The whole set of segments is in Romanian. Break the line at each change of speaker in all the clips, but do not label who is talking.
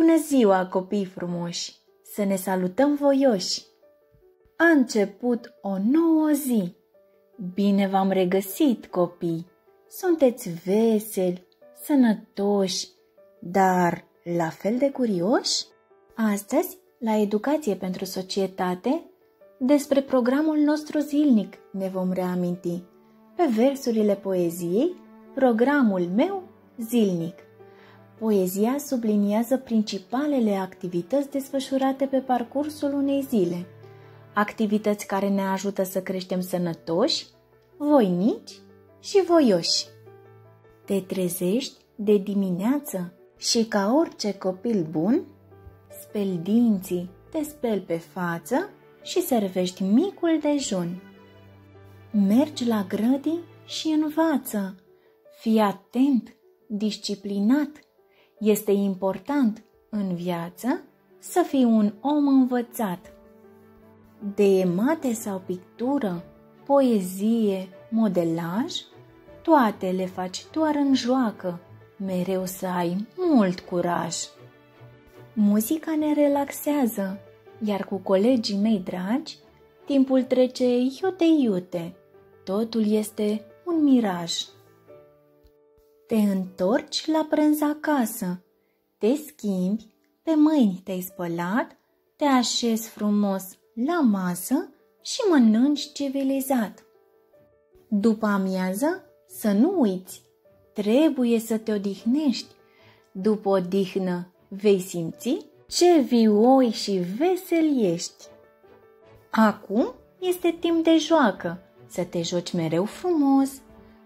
Bună ziua, copii frumoși! Să ne salutăm voioși! A început o nouă zi. Bine v-am regăsit, copii! Sunteți veseli, sănătoși, dar la fel de curioși? Astăzi, la Educație pentru Societate, despre programul nostru zilnic ne vom reaminti, pe versurile poeziei, programul meu zilnic. Poezia subliniază principalele activități desfășurate pe parcursul unei zile, activități care ne ajută să creștem sănătoși, voinici și voioși. Te trezești de dimineață și ca orice copil bun, speli dinții, te speli pe față și servești micul dejun. Mergi la grădini și învață, fii atent, disciplinat. Este important în viață să fii un om învățat. De mate sau pictură, poezie, modelaj, toate le faci doar în joacă, mereu să ai mult curaj. Muzica ne relaxează, iar cu colegii mei dragi, timpul trece iute-iute, totul este un miraj. Te întorci la prânz acasă, te schimbi, pe mâini te-ai spălat, te așezi frumos la masă și mănânci civilizat. După amiază, să nu uiți, trebuie să te odihnești. După odihnă vei simți ce vioi și vesel ești. Acum este timp de joacă, să te joci mereu frumos,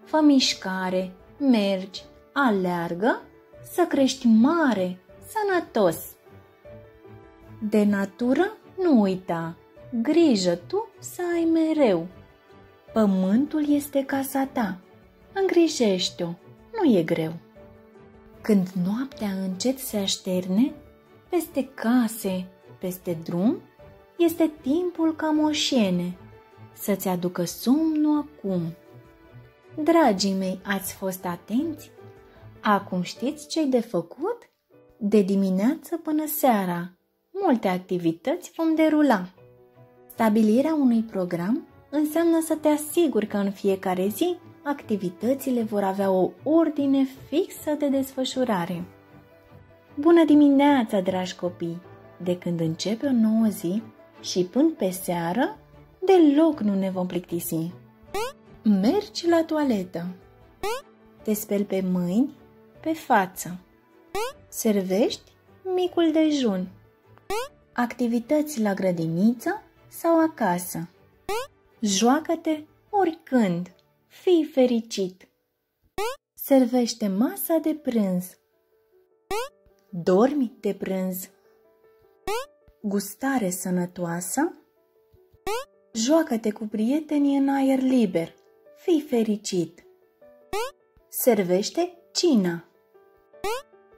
fă mișcare, mergi, aleargă, să crești mare, sănătos. De natură nu uita, grijă tu să ai mereu. Pământul este casa ta, îngrijește-o, nu e greu. Când noaptea încet se așterne, peste case, peste drum, este timpul ca moșiene, să-ți aducă somnul acum. Dragii mei, ați fost atenți? Acum știți ce-i de făcut? De dimineață până seara, multe activități vom derula. Stabilirea unui program înseamnă să te asiguri că în fiecare zi activitățile vor avea o ordine fixă de desfășurare. Bună dimineața, dragi copii! De când începe o nouă zi și până pe seară, deloc nu ne vom plictisi. Mergi la toaletă, te speli pe mâini, pe față, servești micul dejun, activități la grădiniță sau acasă. Joacă-te oricând, fii fericit. Servește masa de prânz, dormi de prânz. Gustare sănătoasă, joacă-te cu prietenii în aer liber, fii fericit. Servește cina,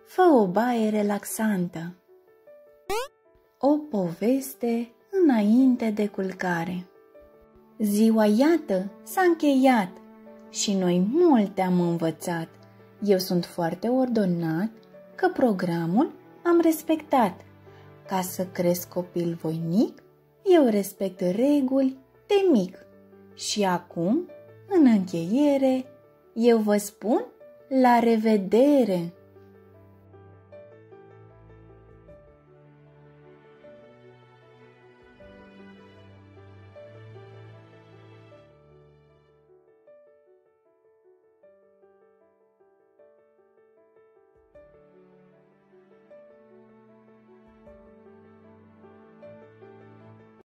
fă o baie relaxantă, o poveste înainte de culcare. Ziua iată s-a încheiat și noi multe am învățat. Eu sunt foarte ordonat că programul am respectat. Ca să cresc copil voinic, eu respect reguli de mic. Și acum, în încheiere, eu vă spun la revedere!